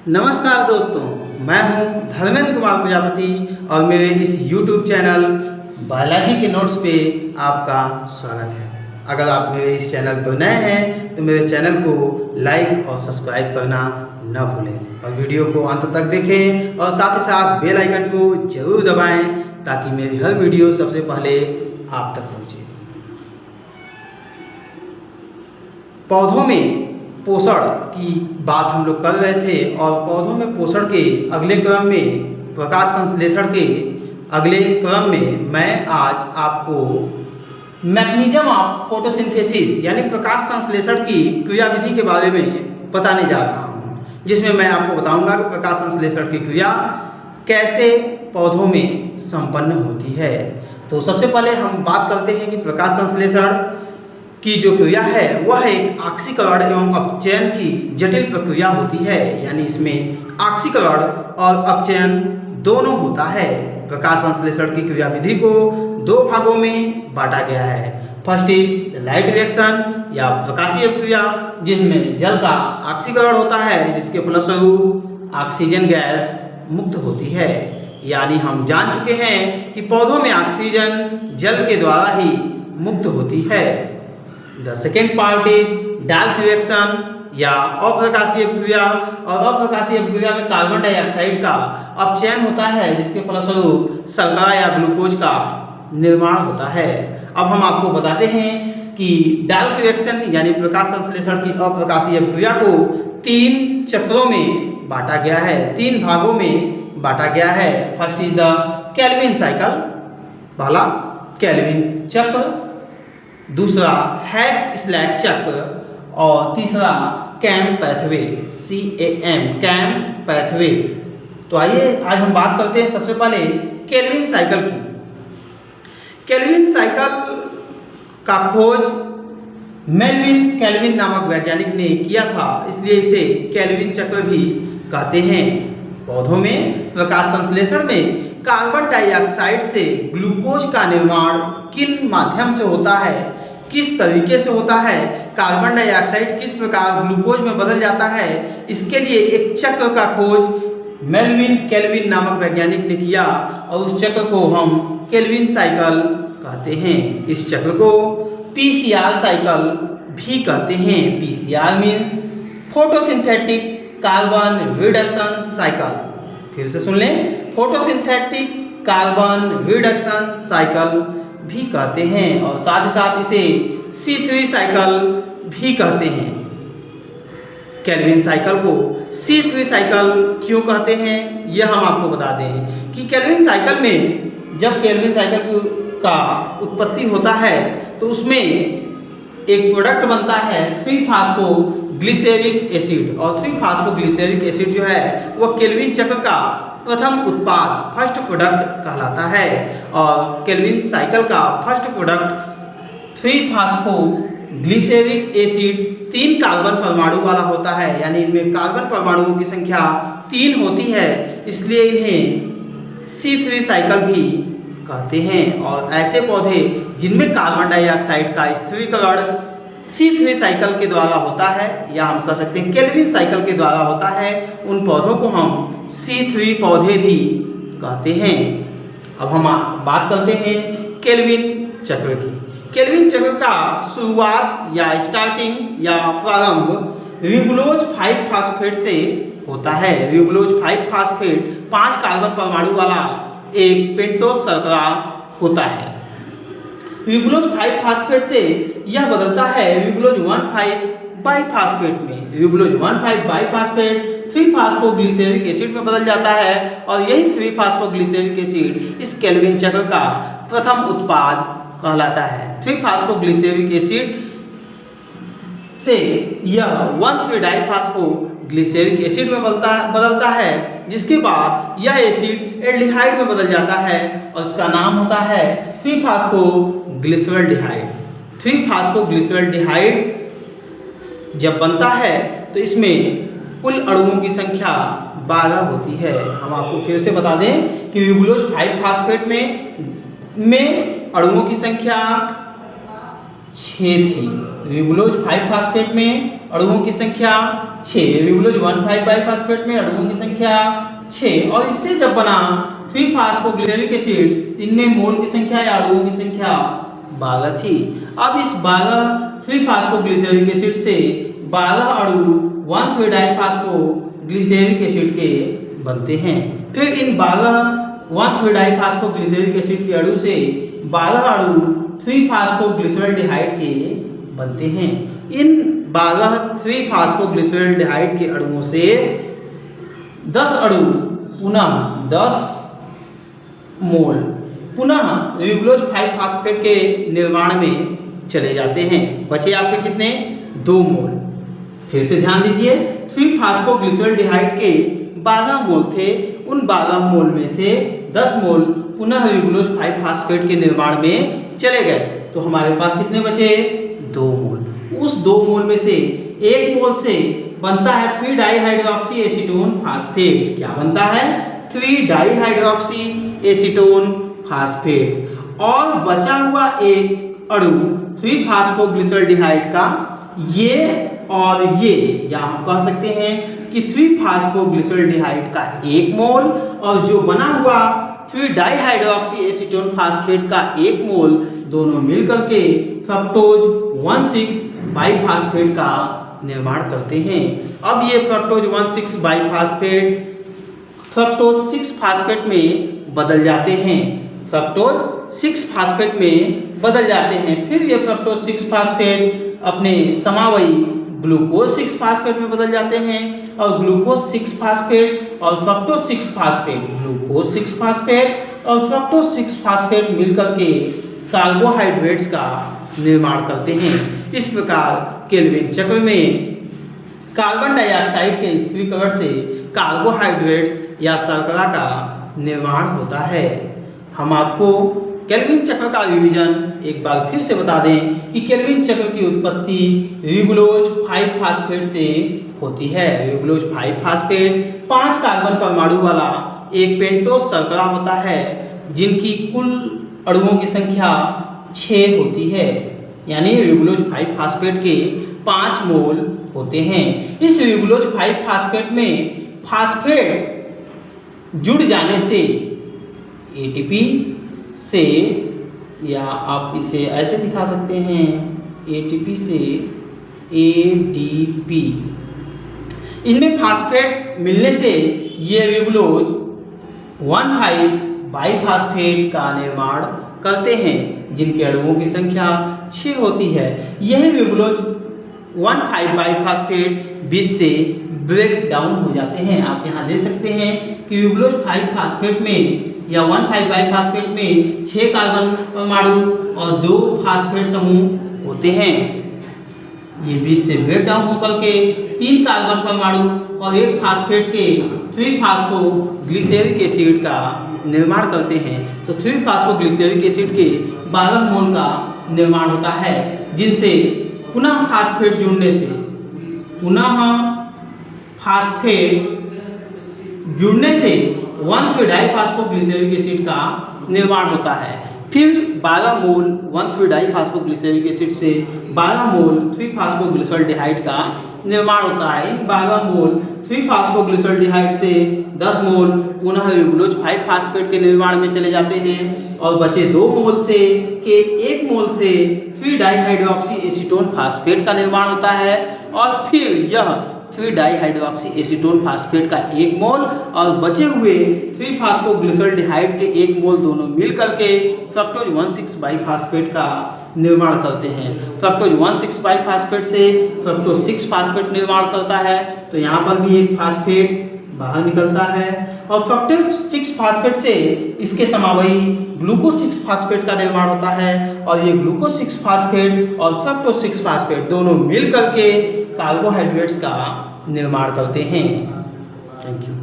नमस्कार दोस्तों, मैं हूं धर्मेंद्र कुमार प्रजापति और मेरे इस YouTube चैनल बायोलॉजी के नोट्स पे आपका स्वागत है। अगर आप मेरे इस चैनल पर नए हैं तो मेरे चैनल को लाइक और सब्सक्राइब करना न भूलें और वीडियो को अंत तक देखें और साथ ही साथ बेल आइकन को जरूर दबाएं ताकि मेरी हर वीडियो सबसे पहले आप तक पहुँचे। पौधों में पोषण की बात हम लोग कर रहे थे और पौधों में पोषण के अगले क्रम में प्रकाश संश्लेषण के अगले क्रम में मैं आज आपको मैकेनिज्म ऑफ फोटोसिंथेसिस यानी प्रकाश संश्लेषण की क्रियाविधि के बारे में बताने जा रहा हूँ, जिसमें मैं आपको बताऊंगा कि प्रकाश संश्लेषण की क्रिया कैसे पौधों में संपन्न होती है। तो सबसे पहले हम बात करते हैं कि प्रकाश संश्लेषण की जो क्रिया है वह एक ऑक्सीकरण एवं अपचयन की जटिल प्रक्रिया होती है, यानी इसमें ऑक्सीकरण और अपचयन दोनों होता है। प्रकाश संश्लेषण की क्रियाविधि को दो भागों में बांटा गया है। फर्स्ट इज लाइट रिएक्शन या प्रकाशीय क्रिया, जिसमें जल का ऑक्सीकरण होता है जिसके फलस्वरूप ऑक्सीजन गैस मुक्त होती है। यानी हम जान चुके हैं कि पौधों में ऑक्सीजन जल के द्वारा ही मुक्त होती है। The second part is dark reaction या अप्रकाशीय क्रिया, और अप्रकाशीय क्रिया में कार्बन डाइऑक्साइड का अपचयन होता है जिसके फलस्वरूप शर्करा या ग्लूकोज का निर्माण होता है। अब हम आपको बताते हैं कि डार्क रिएक्शन यानी प्रकाश संश्लेषण की अप्रकाशीय क्रिया को 3 चक्रों में बांटा गया है, 3 भागों में बांटा गया है। First is the Calvin cycle, पहला केल्विन चक्र, दूसरा हैच स्लैग चक्र और तीसरा कैम पैथवे कैम पैथवे। तो आइए आज हम बात करते हैं सबसे पहले केल्विन साइकिल की। केल्विन साइकिल का खोज मेल्विन केल्विन नामक वैज्ञानिक ने किया था, इसलिए इसे केल्विन चक्र भी कहते हैं। पौधों में प्रकाश संश्लेषण में कार्बन डाइऑक्साइड से ग्लूकोज का निर्माण किन माध्यम से होता है, किस तरीके से होता है, कार्बन डाइऑक्साइड किस प्रकार ग्लूकोज में बदल जाता है, इसके लिए एक चक्र का खोज मेल्विन केल्विन नामक वैज्ञानिक ने किया और उस चक्र को हम केल्विन साइकिल कहते हैं। इस चक्र को पीसीआर साइकिल भी कहते हैं। PCR means photosynthetic carbon reduction cycle. फिर से सुन लें, फोटोसिंथेटिक कार्बन रिडक्शन साइकिल भी कहते हैं और साथ ही साथ इसे C3 साइकिल भी कहते हैं। केल्विन साइकिल को C3 साइकिल क्यों कहते हैं यह हम आपको बता दें कि केल्विन साइकिल में जब केल्विन साइकिल का उत्पत्ति होता है तो उसमें एक प्रोडक्ट बनता है 3-फॉस्फोग्लिसरिक एसिड, और 3-फॉस्फोग्लिसरिक एसिड जो है वह केल्विन चक्र का प्रथम उत्पाद फर्स्ट प्रोडक्ट कहलाता है। और केल्विन साइकिल का फर्स्ट प्रोडक्ट 3-फॉस्फोग्लिसरिक एसिड 3 कार्बन परमाणु वाला होता है, यानी इनमें कार्बन परमाणुओं की संख्या 3 होती है, इसलिए इन्हें C3 साइकिल भी कहते हैं। और ऐसे पौधे जिनमें कार्बन डाइऑक्साइड का स्थिरीकरण C3 साइकिल के द्वारा होता है, या हम कह सकते हैं केल्विन साइकिल के द्वारा होता है, उन पौधों को हम C3 पौधे भी कहते हैं। अब हम बात करते हैं केल्विन चक्र की। केल्विन चक्र का शुरुआत या स्टार्टिंग या प्रारंभ रिबुलोज 5-फॉस्फेट से होता है। रिबुलोज 5-फॉस्फेट 5 कार्बन परमाणु वाला एक पेंटोस शर्करा होता है। रिबुलोज 5-फॉस्फेट से यह बदलता है रिबुलोज 1,5-बाइफॉस्फेट में। रिबुलोज 1,5-बाइफॉस्फेट 3-फॉस्फोग्लिसरिक एसिड में बदल जाता है और यही 3-फॉस्फोग्लिसरिक एसिड इस केल्विन चक्र का प्रथम उत्पाद कहलाता है। 3-फॉस्फोग्लिसरिक एसिड से यह 1,3-डाइफॉस्फोग्लिसरिक एसिड में बदलता है, जिसके बाद यह एसिड एल्डिहाइड में बदल जाता है और उसका नाम होता है 3-फॉस्फोग्लिसरॉल्डिहाइड। 3-फॉस्फोग्लिसरॉल्डिहाइड जब बनता है तो इसमें कुल अणुओं की संख्या 12 होती है। हम आपको फिर से बता दें कि रिबुलोज 5-फॉस्फेट में अणुओं की संख्या 6 थी, रिबुलोज 5 फास्फेट में अणुओं की संख्या 6, रिबुलोज 1,5 बाइफास्फेट में अणुओं की संख्या 6, और इससे जब बना 3 फास्फोग्लिसरिक एसिड, इनमें मोल की संख्या या अणुओं की संख्या 12 थी। अब इस 3 फास्फोग्लिसरिक एसिड से 12 अणु 1,3 डाइफास्फोग्लिसरिक एसिड के बनते हैं। फिर इन 1,3 डाइफास्फोग्लिसरिक एसिड के अणु से 12 अणु 3 फास्फोग्लिसरल्डिहाइड के बनते हैं। इन 3 फास्फोग्लिसरल्डिहाइड के अणुओं से 10 अणु पुनः 10 मोल पुनः रिबुलोज 5 फास्फेट के निर्माण में चले जाते हैं। बचे आपके कितने? 2 मोल। फिर से ध्यान दीजिए, 3 फास्फोग्लिसरल्डिहाइड के 12 मोल थे, उन 12 मोल में से 10 मोल पुनः रिबुलोज 5 फास्फेट के निर्माण में चले गए, तो हमारे पास कितने बचे? 2 मोल। उस 2 मोल में से 1 मोल से बनता है 3 डाइहाइड्रोक्सी एसीटोन फास्फेट। क्या बनता है? 3 डाइहाइड्रोक्सी एसीटोन फास्फेट। और बचा हुआ एक अणु 3 फास्फोग्लिसरल्डिहाइड का, ये और ये, या हम कह सकते हैं कि 3 फास्फोग्लिसरल्डिहाइड का 1 मोल और जो बना हुआ 3 डाइहाइड्रोक्सी एसीटोन फास्फेट का 1 मोल, दोनों मिलकर के फ्रक्टोज 1,6 बाइफास्फेट का निर्माण करते हैं। अब ये फ्रक्टोज 1,6 बाइफास्फेट फ्रक्टोज 6 फास्फेट में बदल जाते हैं, फ्रक्टोज 6 फास्फेट में बदल जाते हैं। फिर ये फ्रक्टोज 6 फास्फेट अपने समावयी ग्लूकोज 6 फास्फेट में बदल जाते हैं, और ग्लूकोज 6 फास्फेट और फ्रक्टोज 6 फास्फेट, ग्लूकोज 6 फास्फेट और फ्रक्टोज 6 फास्फेट मिलकर के कार्बोहाइड्रेट्स का निर्माण करते हैं। इस प्रकार केल्विन चक्र में कार्बन डाइऑक्साइड के स्थिरीकरण से कार्बोहाइड्रेट्स या शर्करा का निर्माण होता है। हम आपको केल्विन चक्र का रिवीजन एक बार फिर से बता दें कि केल्विन चक्र की उत्पत्ति रिबुलोज 5 फास्फेट से होती है। रिबुलोज 5 फास्फेट 5 कार्बन परमाणु वाला एक पेंटोस शर्करा होता है, जिनकी कुल अणुओं की संख्या 6 होती है, यानी रिबुलोज 5 फास्फेट के 5 मोल होते हैं। इस रिबुलोज 5 फास्फेट में फास्फेट जुड़ जाने से एटीपी से, या आप इसे ऐसे दिखा सकते हैं, एटीपी से एडीपी, इनमें फास्फेट मिलने से ये रिबुलोज 1,5 बाइफास्फेट का निर्माण करते हैं, जिनके अणुओं की संख्या 6 होती है। यह रिबुलोज 1,5 बाइफास्फेट 20 से ब्रेक डाउन हो जाते हैं। आप यहाँ देख सकते हैं कि रिबुलोज 5 फास्फेट में या 1,5 बाइफास्फेट में 6 कार्बन परमाणु और 2 फास्फेट समूह होते हैं। ये 20 से ब्रेक डाउन होकर के 3 कार्बन परमाणु और 1 फास्फेट के 3 फास्फोग्लिसरिक एसिड का निर्माण करते हैं। तो 3 फास्फोग्लिसरिक एसिड के 12 मोल का निर्माण होता है, जिनसे पुनः फास्फेट जुड़ने से 1,3 डाइफास्फोग्लिसरिक एसिड का निर्माण होता है। फिर 12 मोल 1,3 डाइफास्फोग्लिसरिक एसिड से 12 मोल 3 फास्फोग्लिसरल्डिहाइड का निर्माण होता है। इन 12 मोल 3 फास्फोग्लिसरल्डिहाइड से 10 मोल पुनः रिबुलोज 5 फास्फेट के निर्माण में चले जाते हैं, और बचे 2 मोल से के 1 मोल से 3 डाइहाइड्रोक्सी एसीटोन फास्फेट का निर्माण होता है, और फिर यह 3 डाइहाइड्रोक्सी एसीटोन फास्फेट का 1 मोल और बचे हुए 3 फास्फोग्लिसरल्डिहाइड के 1 मोल दोनों मिल करके फ्रक्टोज 1,6 बाइफास्फेट का निर्माण करते हैं। फ्रक्टोज 1,6 बाइफास्फेट से फ्रक्टोज 6 फास्फेट निर्माण करता है, तो यहाँ पर भी एक फास्फेट बाहर निकलता है, और फ्रक्टोज 6 फास्फेट से इसके समावयी ग्लूकोज 6 फास्फेट का निर्माण होता है, और ये ग्लूकोज 6 फास्फेट और फ्रक्टोज 6 फास्फेट दोनों मिल करके कार्बोहाइड्रेट्स का निर्माण करते हैं। Thank you.